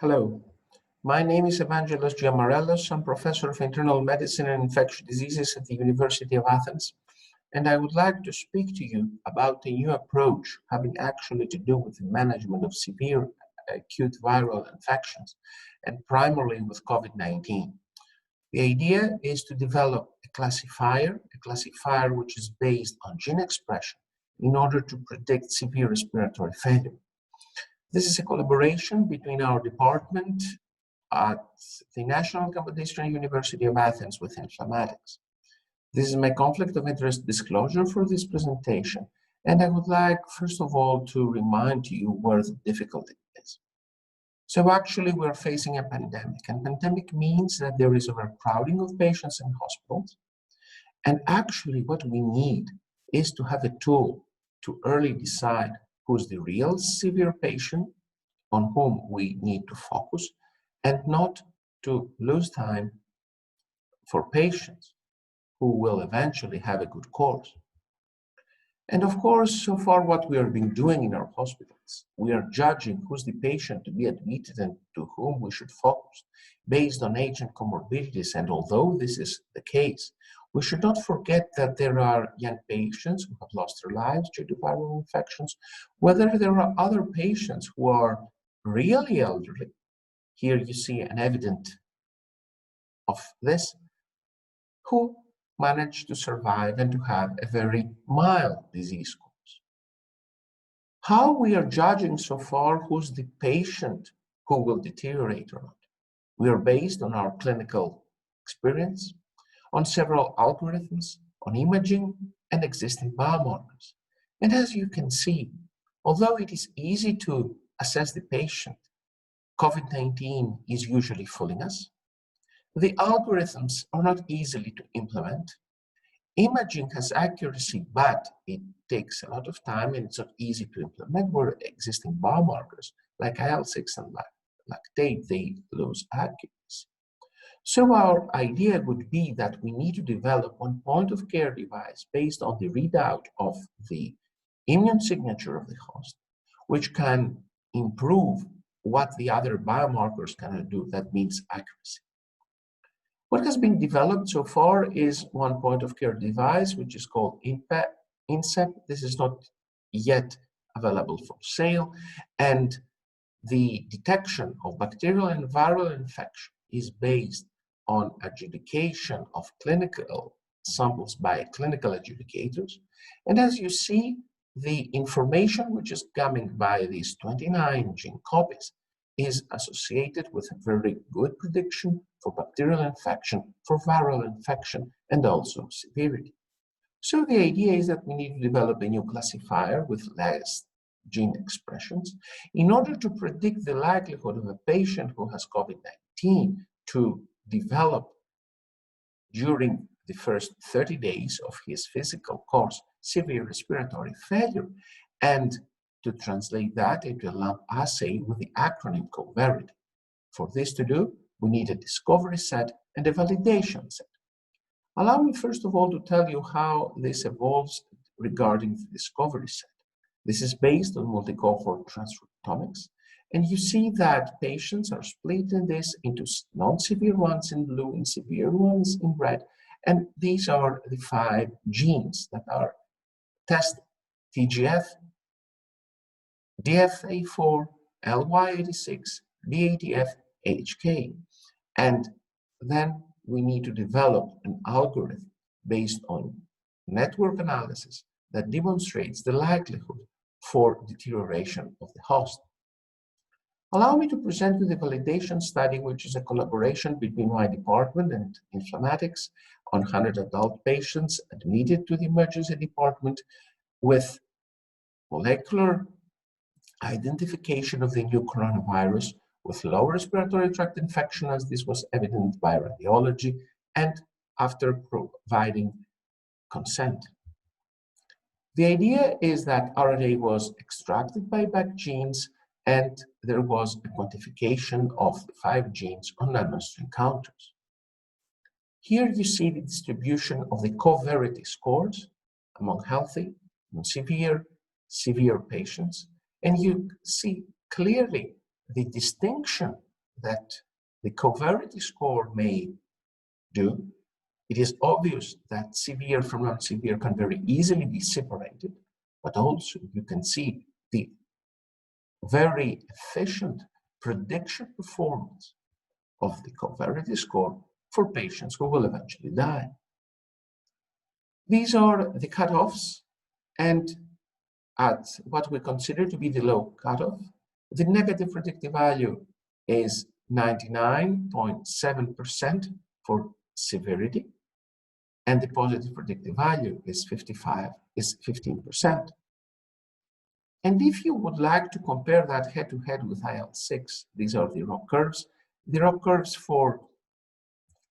Hello, my name is Evangelos Giamarellos. I'm professor of internal medicine and infectious diseases at the University of Athens, and I would like to speak to you about a new approach having actually to do with the management of severe acute viral infections, and primarily with COVID-19. The idea is to develop a classifier which is based on gene expression in order to predict severe respiratory failure. This is a collaboration between our department at the National Computational University of Athens with Inflammatix. This is my conflict of interest disclosure for this presentation, and I would like, first of all, to remind you where the difficulty is. So actually, we're facing a pandemic, and pandemic means that there is overcrowding of patients in hospitals, and actually what we need is to have a tool to early decide who's the real severe patient on whom we need to focus, and not to lose time for patients who will eventually have a good course. And of course, so far what we have been doing in our hospitals, we are judging who's the patient to be admitted and to whom we should focus based on age and comorbidities. And although this is the case, we should not forget that there are young patients who have lost their lives due to viral infections, whether there are other patients who are really elderly. Here you see an evidence of this, who managed to survive and to have a very mild disease course. How we are judging so far who's the patient who will deteriorate or not? We are based on our clinical experience, on several algorithms, on imaging and existing biomarkers. And as you can see, although it is easy to assess the patient, COVID-19 is usually fooling us. The algorithms are not easily to implement. Imaging has accuracy, but it takes a lot of time and it's not easy to implement, where existing biomarkers like IL-6 and lactate, they lose accuracy. So our idea would be that we need to develop one point-of-care device based on the readout of the immune signature of the host, which can improve what the other biomarkers cannot do. That means accuracy. What has been developed so far is one point-of-care device, which is called INSEP. This is not yet available for sale, and the detection of bacterial and viral infection is based on adjudication of clinical samples by clinical adjudicators. And as you see, the information which is coming by these 29 gene copies is associated with a very good prediction for bacterial infection, for viral infection, and also severity. So the idea is that we need to develop a new classifier with less gene expressions in order to predict the likelihood of a patient who has COVID-19 to develop during the first 30 days of his physical course severe respiratory failure, and to translate that into a lab assay with the acronym Coverity. For this to do, we need a discovery set and a validation set. Allow me first of all to tell you how this evolves regarding the discovery set. This is based on multi-cohort transcriptomics, and you see that patients are split in this into non-severe ones in blue and severe ones in red, and these are the 5 genes that are tested: TGF, DFA4, LY86, BATF, HK. And then we need to develop an algorithm based on network analysis that demonstrates the likelihood for deterioration of the host. Allow me to present you the validation study, which is a collaboration between my department and Inflammatix on 100 adult patients admitted to the emergency department with molecular identification of the new coronavirus with low respiratory tract infection, as this was evident by radiology, and after providing consent. The idea is that RNA was extracted by back genes, and there was a quantification of the 5 genes on nanostring counters. Here you see the distribution of the Coverity scores among healthy and severe patients, and you see clearly the distinction that the Coverity score may do, it is obvious that severe from non-severe can very easily be separated, but also you can see the very efficient prediction performance of the Coverity score for patients who will eventually die. These are the cutoffs, and at what we consider to be the low cutoff, the negative predictive value is 99.7% for severity, and the positive predictive value is 15%. And if you would like to compare that head-to-head with IL-6, these are the ROC curves. The ROC curves for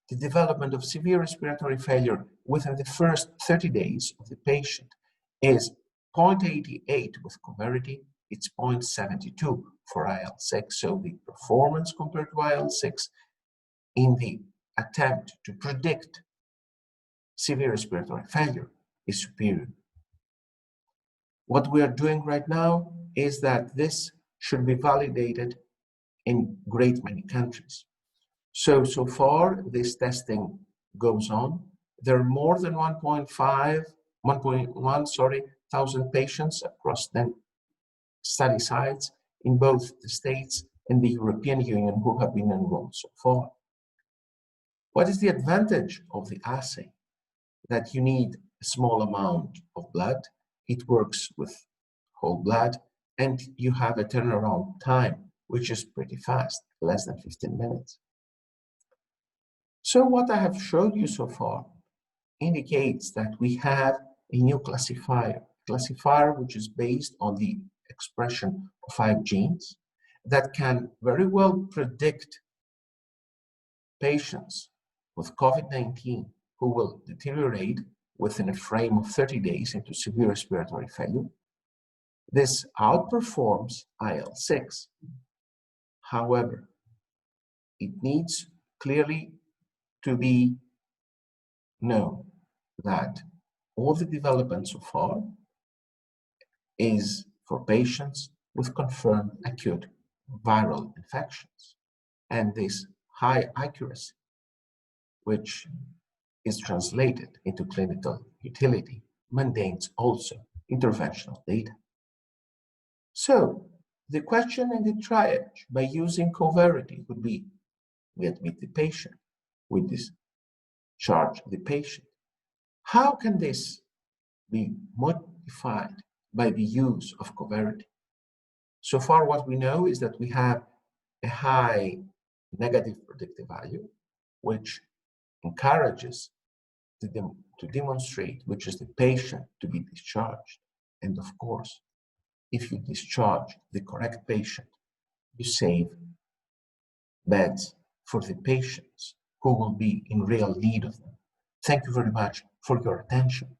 the development of severe respiratory failure within the first 30 days of the patient is 0.88 with Coverity, it's 0.72 for IL-6. So the performance compared to IL-6 in the attempt to predict severe respiratory failure is superior. What we are doing right now is that this should be validated in great many countries. So far, this testing goes on. There are more than 1.1 thousand patients across 10 study sites in both the States and the European Union who have been enrolled so far. What is the advantage of the assay? That you need a small amount of blood, it works with whole blood, and you have a turnaround time, which is pretty fast, less than 15 minutes. So what I have showed you so far indicates that we have a new classifier which is based on the expression of 5 genes that can very well predict patients with COVID-19 who will deteriorate within a frame of 30 days into severe respiratory failure. This outperforms IL-6. However, it needs clearly to be known that all the development so far is for patients with confirmed acute viral infections. And this high accuracy, which is translated into clinical utility, maintains also interventional data. So the question in the triage by using Coverity would be, we admit the patient, we discharge the patient. How can this be modified by the use of Coverity? So far, what we know is that we have a high negative predictive value, which encourages to demonstrate which is the patient to be discharged. And of course, if you discharge the correct patient, you save beds for the patients who will be in real need of them. Thank you very much for your attention.